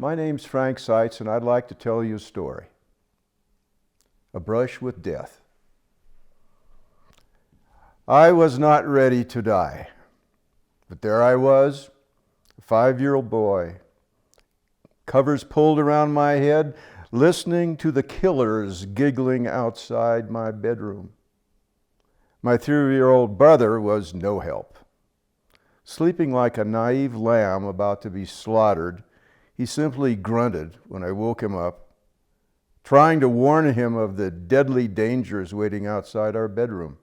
My name's Frank Seitz, and I'd like to tell you a story. A brush with death. I was not ready to die, but there I was, a 5-year-old boy, covers pulled around my head, listening to the killers giggling outside my bedroom. My 3-year-old brother was no help. Sleeping like a naive lamb about to be slaughtered, he simply grunted when I woke him up, trying to warn him of the deadly dangers waiting outside our bedroom.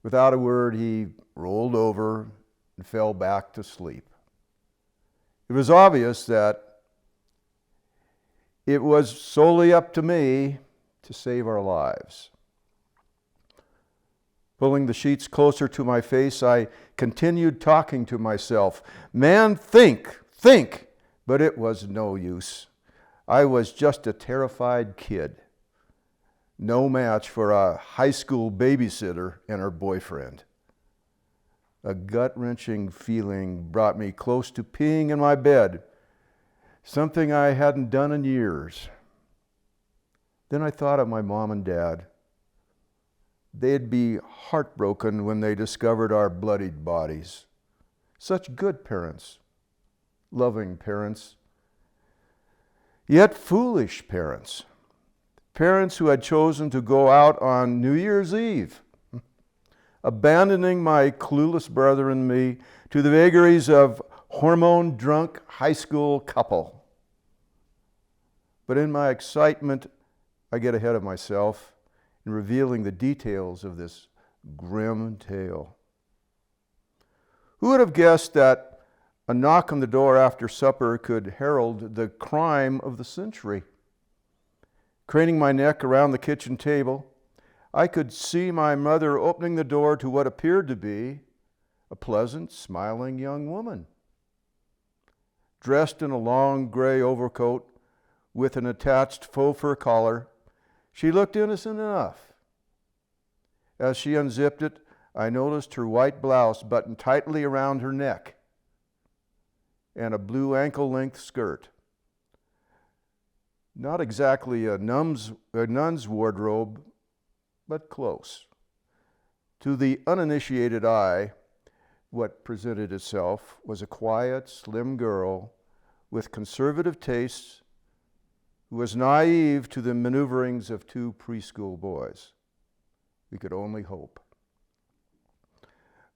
Without a word, he rolled over and fell back to sleep. It was obvious that it was solely up to me to save our lives. Pulling the sheets closer to my face, I continued talking to myself. Man, think! But it was no use. I was just a terrified kid. No match for a high school babysitter and her boyfriend. A gut-wrenching feeling brought me close to peeing in my bed, something I hadn't done in years. Then I thought of my mom and dad. They'd be heartbroken when they discovered our bloodied bodies. Such good parents, loving parents, yet foolish parents. Parents who had chosen to go out on New Year's Eve, abandoning my clueless brother and me to the vagaries of hormone-drunk high school couple. But in my excitement, I get ahead of myself in revealing the details of this grim tale. Who would have guessed that a knock on the door after supper could herald the crime of the century? Craning my neck around the kitchen table, I could see my mother opening the door to what appeared to be a pleasant, smiling young woman. Dressed in a long gray overcoat with an attached faux fur collar, she looked innocent enough. As she unzipped it, I noticed her white blouse buttoned tightly around her neck and a blue ankle-length skirt. Not exactly a nun's wardrobe, but close. To the uninitiated eye, what presented itself was a quiet, slim girl with conservative tastes who was naive to the maneuverings of 2 preschool boys. We could only hope.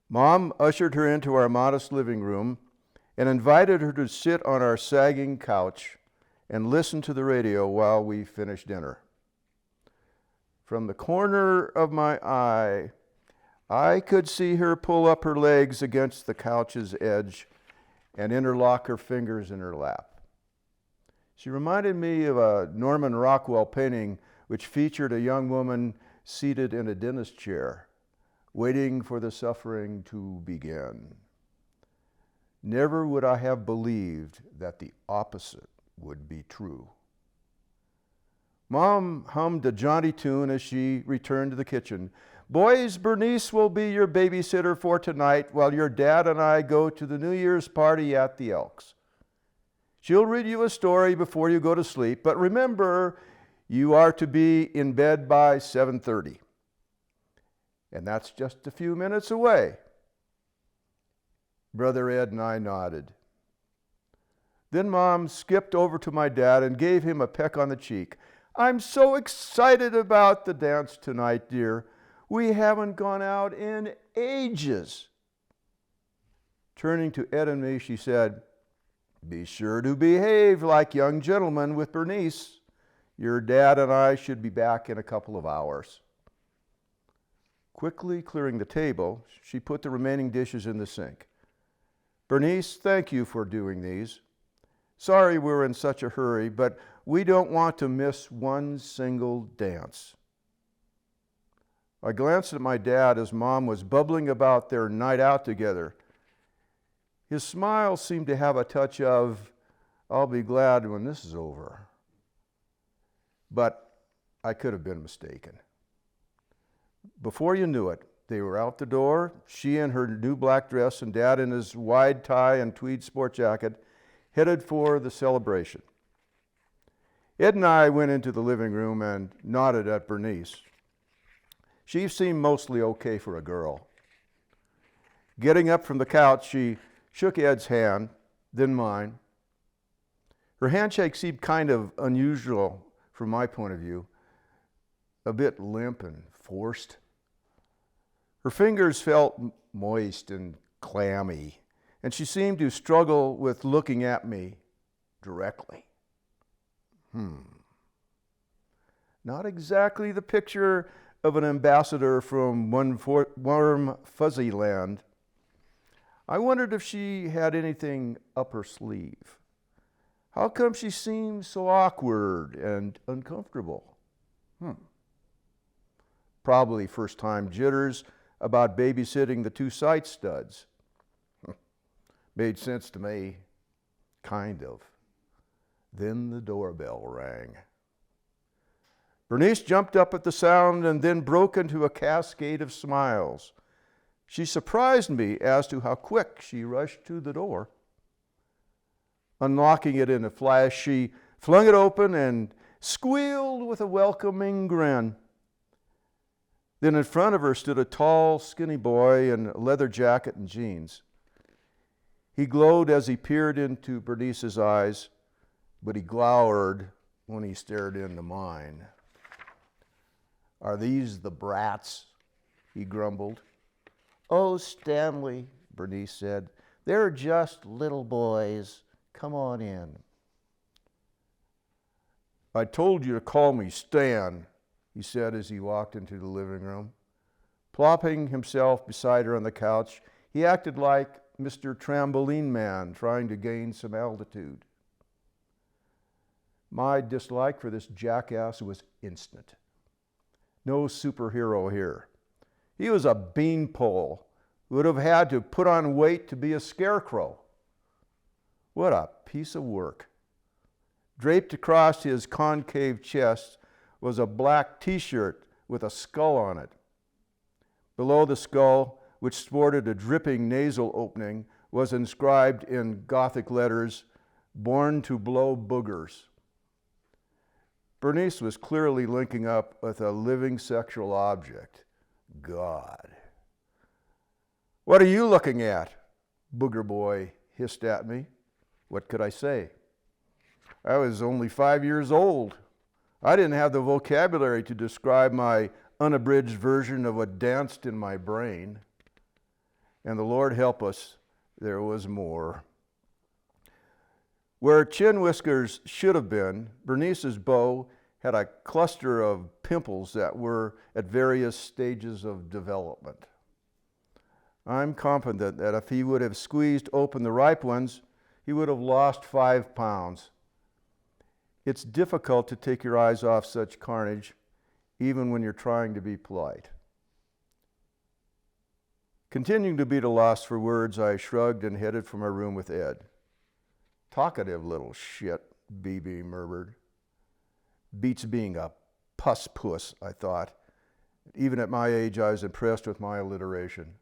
Mom ushered her into our modest living room and invited her to sit on our sagging couch and listen to the radio while we finished dinner. From the corner of my eye, I could see her pull up her legs against the couch's edge and interlock her fingers in her lap. She reminded me of a Norman Rockwell painting which featured a young woman seated in a dentist chair, waiting for the suffering to begin. Never would I have believed that the opposite would be true. Mom hummed a jaunty tune as she returned to the kitchen. Boys, Bernice will be your babysitter for tonight while your dad and I go to the New Year's party at the Elks. She'll read you a story before you go to sleep, but remember, you are to be in bed by 7:30. And that's just a few minutes away. Brother Ed and I nodded. Then Mom skipped over to my dad and gave him a peck on the cheek. I'm so excited about the dance tonight, dear. We haven't gone out in ages. Turning to Ed and me, she said, be sure to behave like young gentlemen with Bernice. Your dad and I should be back in a couple of hours. Quickly clearing the table, she put the remaining dishes in the sink. Bernice, thank you for doing these. Sorry we're in such a hurry, but we don't want to miss one single dance. I glanced at my dad as Mom was bubbling about their night out together. His smile seemed to have a touch of, I'll be glad when this is over. But I could have been mistaken. Before you knew it, they were out the door, she in her new black dress and Dad in his wide tie and tweed sport jacket, headed for the celebration. Ed and I went into the living room and nodded at Bernice. She seemed mostly okay for a girl. Getting up from the couch, she shook Ed's hand, then mine. Her handshake seemed kind of unusual from my point of view, a bit limp and forced. Her fingers felt moist and clammy, and she seemed to struggle with looking at me directly. Not exactly the picture of an ambassador from warm, fuzzy land. I wondered if she had anything up her sleeve. How come she seemed so awkward and uncomfortable? Probably first-time jitters about babysitting the two Seitz studs. Made sense to me, kind of. Then the doorbell rang. Bernice jumped up at the sound and then broke into a cascade of smiles. She surprised me as to how quick she rushed to the door. Unlocking it in a flash, she flung it open and squealed with a welcoming grin. Then in front of her stood a tall, skinny boy in a leather jacket and jeans. He glowed as he peered into Bernice's eyes, but he glowered when he stared into mine. "Are these the brats?" he grumbled. "Oh, Stanley," Bernice said, "they're just little boys. Come on in." "I told you to call me Stan," he said as he walked into the living room. Plopping himself beside her on the couch, he acted like Mr. Trampoline Man trying to gain some altitude. My dislike for this jackass was instant. No superhero here. He was a beanpole who would have had to put on weight to be a scarecrow. What a piece of work. Draped across his concave chest was a black t-shirt with a skull on it. Below the skull, which sported a dripping nasal opening, was inscribed in Gothic letters, "Born to blow boogers." Bernice was clearly linking up with a living sexual object. God. "What are you looking at?" Booger Boy hissed at me. What could I say? I was only 5 years old. I didn't have the vocabulary to describe my unabridged version of what danced in my brain. And the Lord help us, there was more. Where chin whiskers should have been, Bernice's bow had a cluster of pimples that were at various stages of development. I'm confident that if he would have squeezed open the ripe ones, he would have lost 5 pounds. It's difficult to take your eyes off such carnage, even when you're trying to be polite. Continuing to be at a loss for words, I shrugged and headed for my room with Ed. "Talkative little shit," BB murmured. "Beats being a puss, I thought. Even at my age, I was impressed with my alliteration.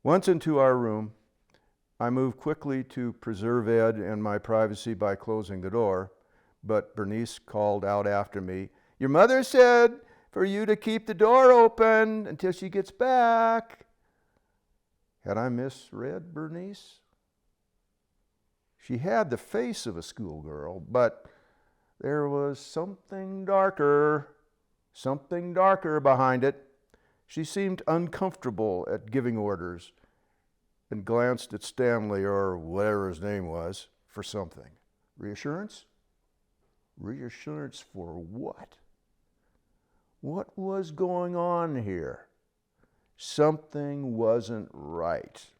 Once into our room, I moved quickly to preserve Ed and my privacy by closing the door, but Bernice called out after me, "Your mother said for you to keep the door open until she gets back." Had I misread Bernice? She had the face of a schoolgirl, but there was something darker behind it. She seemed uncomfortable at giving orders and glanced at Stanley, or whatever his name was, for something. Reassurance? Reassurance for what? What was going on here? Something wasn't right.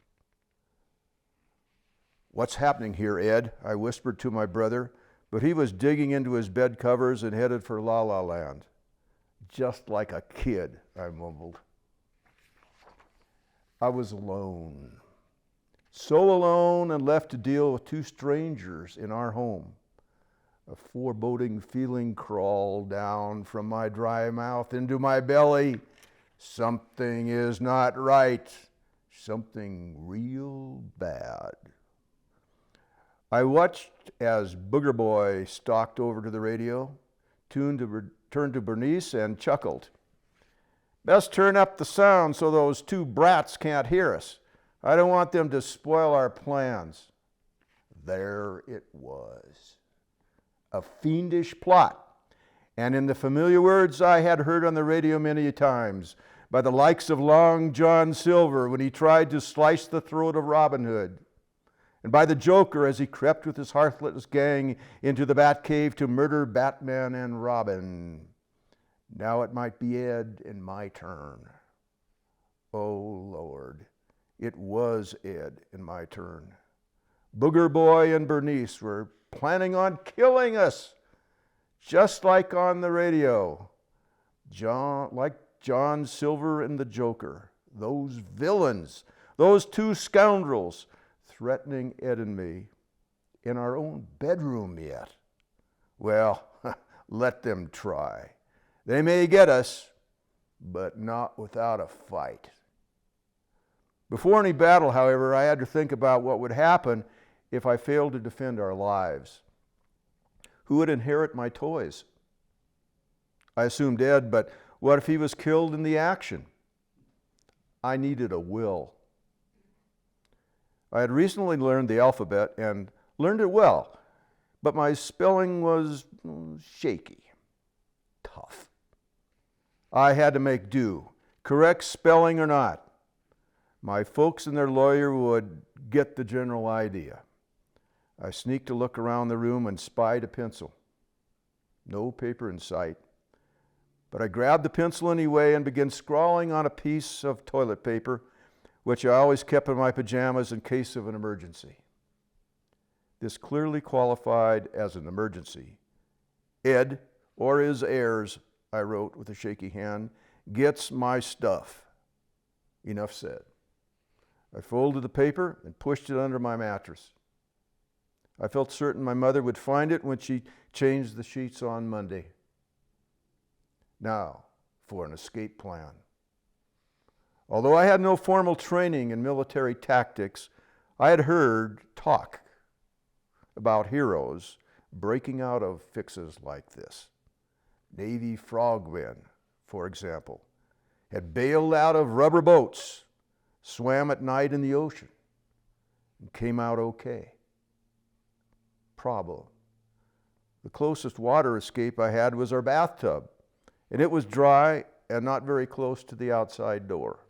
"What's happening here, Ed?" I whispered to my brother, but he was digging into his bed covers and headed for La La Land. "Just like a kid," I mumbled. I was alone. So alone and left to deal with 2 strangers in our home. A foreboding feeling crawled down from my dry mouth into my belly. Something is not right. Something real bad. I watched as Booger Boy stalked over to the radio, turned to Bernice and chuckled. Best turn up the sound so those two brats can't hear us. I don't want them to spoil our plans. There it was. A fiendish plot. And in the familiar words I had heard on the radio many times, by the likes of Long John Silver when he tried to slice the throat of Robin Hood, and by the Joker as he crept with his heartless gang into the Batcave to murder Batman and Robin. Now it might be Ed and my turn. Oh Lord, it was Ed and my turn. Booger Boy and Bernice were planning on killing us, just like on the radio. Like John Silver and the Joker, those villains, those two scoundrels, threatening Ed and me in our own bedroom yet. Well, let them try. They may get us, but not without a fight. Before any battle, however, I had to think about what would happen if I failed to defend our lives. Who would inherit my toys? I assumed Ed, but what if he was killed in the action? I needed a will. I had recently learned the alphabet and learned it well, but my spelling was shaky, tough. I had to make do, correct spelling or not. My folks and their lawyer would get the general idea. I sneaked a look around the room and spied a pencil. No paper in sight. But I grabbed the pencil anyway and began scrawling on a piece of toilet paper, which I always kept in my pajamas in case of an emergency. This clearly qualified as an emergency. Ed, or his heirs, I wrote with a shaky hand, gets my stuff. Enough said. I folded the paper and pushed it under my mattress. I felt certain my mother would find it when she changed the sheets on Monday. Now, for an escape plan. Although I had no formal training in military tactics, I had heard talk about heroes breaking out of fixes like this. Navy frogmen, for example, had bailed out of rubber boats, swam at night in the ocean, and came out okay. Problem. The closest water escape I had was our bathtub, and it was dry and not very close to the outside door.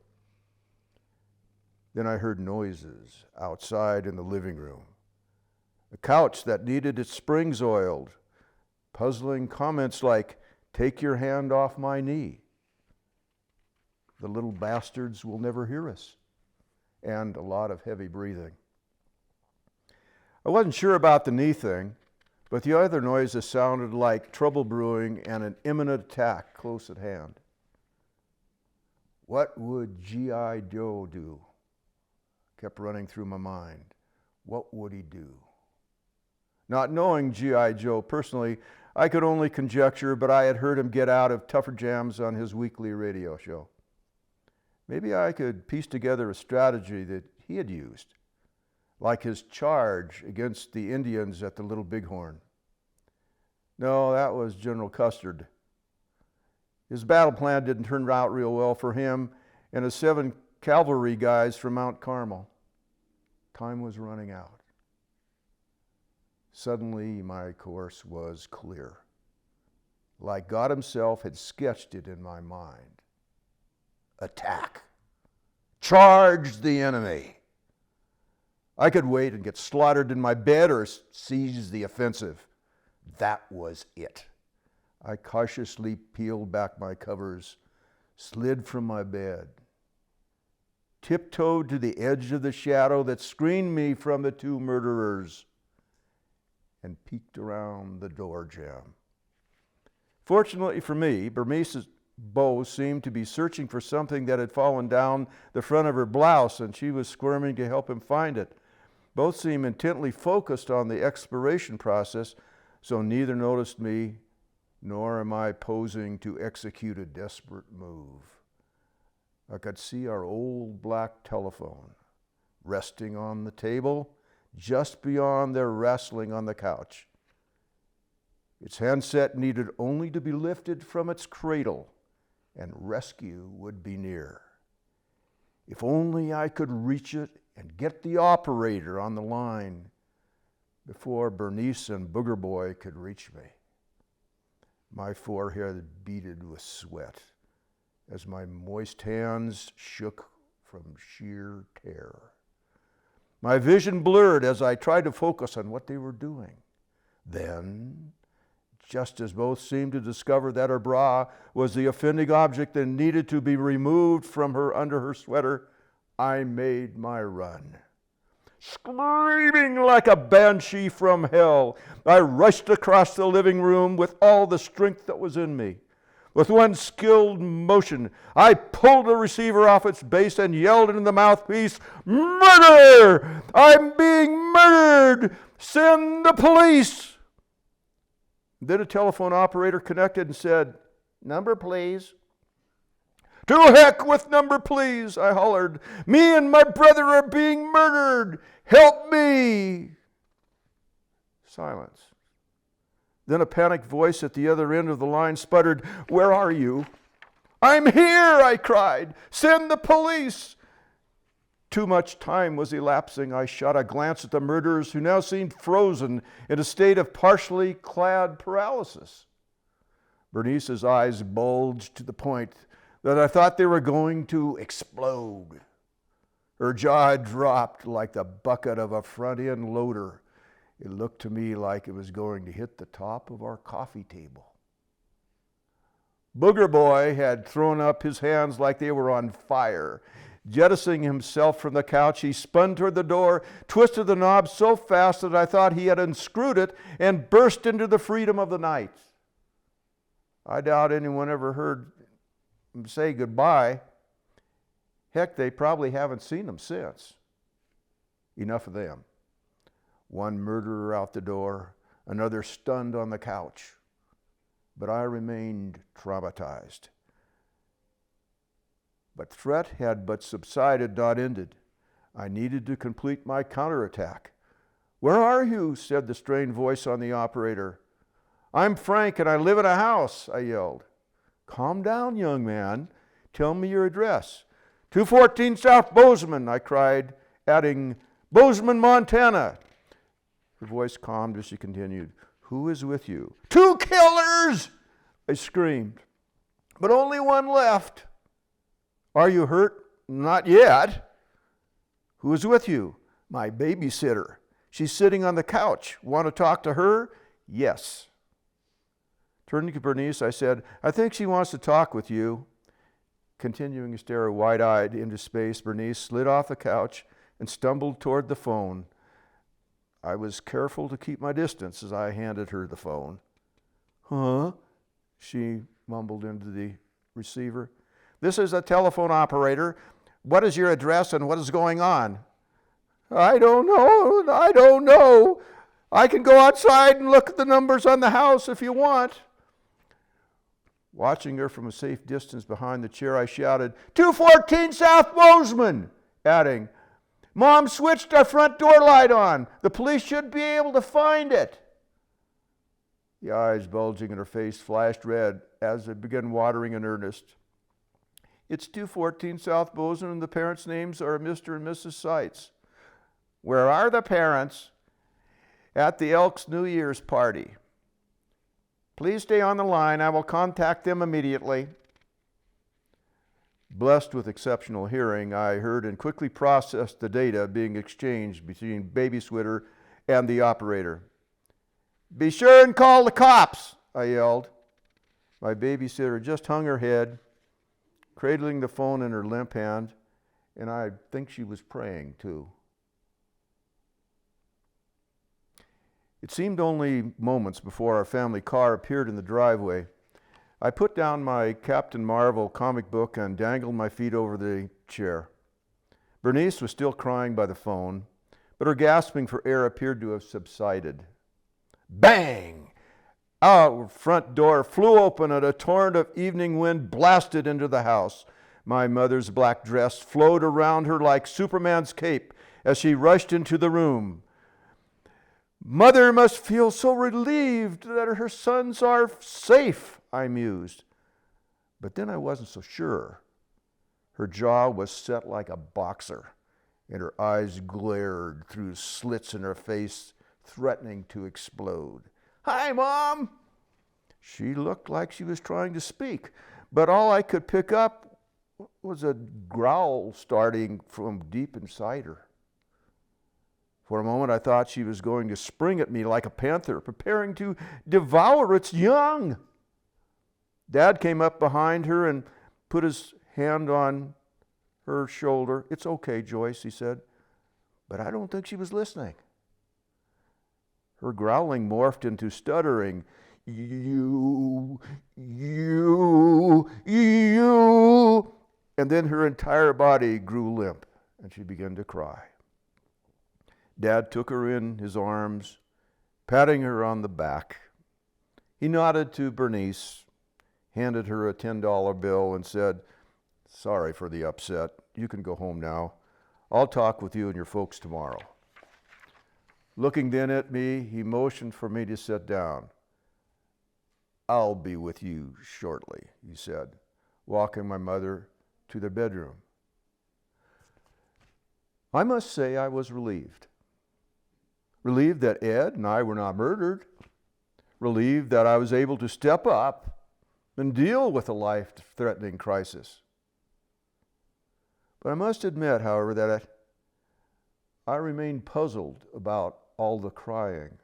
Then I heard noises outside in the living room. A couch that needed its springs oiled, puzzling comments like, "Take your hand off my knee. The little bastards will never hear us," and a lot of heavy breathing. I wasn't sure about the knee thing, but the other noises sounded like trouble brewing and an imminent attack close at hand. What would G.I. Joe do? Kept running through my mind. What would he do? Not knowing G.I. Joe personally, I could only conjecture, but I had heard him get out of tougher jams on his weekly radio show. Maybe I could piece together a strategy that he had used, like his charge against the Indians at the Little Bighorn. No, that was General Custer. His battle plan didn't turn out real well for him and his 7 cavalry guys from Mount Carmel. Time was running out. Suddenly, my course was clear, like God himself had sketched it in my mind. Attack. Charge the enemy. I could wait and get slaughtered in my bed or seize the offensive. That was it. I cautiously peeled back my covers, slid from my bed, tiptoed to the edge of the shadow that screened me from the 2 murderers, and peeked around the door jamb. Fortunately for me, Bernice's bow seemed to be searching for something that had fallen down the front of her blouse, and she was squirming to help him find it. Both seemed intently focused on the exploration process, so neither noticed me, nor am I posing to execute a desperate move. I could see our old black telephone resting on the table, just beyond their wrestling on the couch. Its handset needed only to be lifted from its cradle, and rescue would be near. If only I could reach it and get the operator on the line before Bernice and Booger Boy could reach me. My forehead beaded with sweat as my moist hands shook from sheer terror. My vision blurred as I tried to focus on what they were doing. Then, just as both seemed to discover that her bra was the offending object and needed to be removed from her under her sweater, I made my run. Screaming like a banshee from hell, I rushed across the living room with all the strength that was in me. With one skilled motion, I pulled the receiver off its base and yelled into the mouthpiece, "Murder! I'm being murdered! Send the police!" Then a telephone operator connected and said, "Number, please." "To heck with number, please," I hollered. "Me and my brother are being murdered. Help me." Silence. Then a panicked voice at the other end of the line sputtered, "Where are you?" "I'm here," I cried. "Send the police." Too much time was elapsing. I shot a glance at the murderers, who now seemed frozen in a state of partially clad paralysis. Bernice's eyes bulged to the point that I thought they were going to explode. Her jaw dropped like the bucket of a front-end loader. It looked to me like it was going to hit the top of our coffee table. Booger Boy had thrown up his hands like they were on fire. Jettisoning himself from the couch, he spun toward the door, twisted the knob so fast that I thought he had unscrewed it, and burst into the freedom of the night. I doubt anyone ever heard him say goodbye. Heck, they probably haven't seen him since. Enough of them. One murderer out the door, another stunned on the couch. But I remained traumatized. But threat had but subsided, not ended. I needed to complete my counterattack. "Where are you?" said the strained voice on the operator. "I'm Frank and I live in a house," I yelled. "Calm down, young man. Tell me your address." 214 South Bozeman, I cried, adding, "Bozeman, Montana." Her voice calmed as she continued, "Who is with you?" "Two killers!" I screamed. "But only one left." "Are you hurt?" "Not yet." "Who is with you?" "My babysitter. She's sitting on the couch. Want to talk to her?" "Yes." Turning to Bernice, I said, "I think she wants to talk with you." Continuing to stare wide-eyed into space, Bernice slid off the couch and stumbled toward the phone. I was careful to keep my distance as I handed her the phone. "Huh?" she mumbled into the receiver. "This is a telephone operator. What is your address and what is going on?" I don't know. I can go outside and look at the numbers on the house if you want." Watching her from a safe distance behind the chair, I shouted, 214 South Bozeman, adding, "Mom switched our front door light on. The police should be able to find it." The eyes bulging in her face flashed red as they began watering in earnest. "It's 214 South Bozeman, and the parents' names are Mr. and Mrs. Seitz." "Where are the parents?" "At the Elks New Year's party." "Please stay on the line. I will contact them immediately." Blessed with exceptional hearing, I heard and quickly processed the data being exchanged between babysitter and the operator. "Be sure and call the cops," I yelled. My babysitter just hung her head, cradling the phone in her limp hand, and I think she was praying too. It seemed only moments before our family car appeared in the driveway. I put down my Captain Marvel comic book and dangled my feet over the chair. Bernice was still crying by the phone, but her gasping for air appeared to have subsided. Bang! Our front door flew open and a torrent of evening wind blasted into the house. My mother's black dress flowed around her like Superman's cape as she rushed into the room. Mother must feel so relieved that her sons are safe, I mused. But then I wasn't so sure. Her jaw was set like a boxer, and her eyes glared through slits in her face, threatening to explode. "Hi, Mom!" She looked like she was trying to speak, but all I could pick up was a growl starting from deep inside her. For a moment, I thought she was going to spring at me like a panther, preparing to devour its young. Dad came up behind her and put his hand on her shoulder. "It's okay, Joyce," he said. But I don't think she was listening. Her growling morphed into stuttering. You. And then her entire body grew limp, and she began to cry. Dad took her in his arms, patting her on the back. He nodded to Bernice, handed her a $10 bill, and said, "Sorry for the upset. You can go home now. I'll talk with you and your folks tomorrow." Looking then at me, he motioned for me to sit down. "I'll be with you shortly," he said, walking my mother to their bedroom. I must say I was relieved. Relieved that Ed and I were not murdered. Relieved that I was able to step up and deal with a life-threatening crisis. But I must admit, however, that I remained puzzled about all the crying.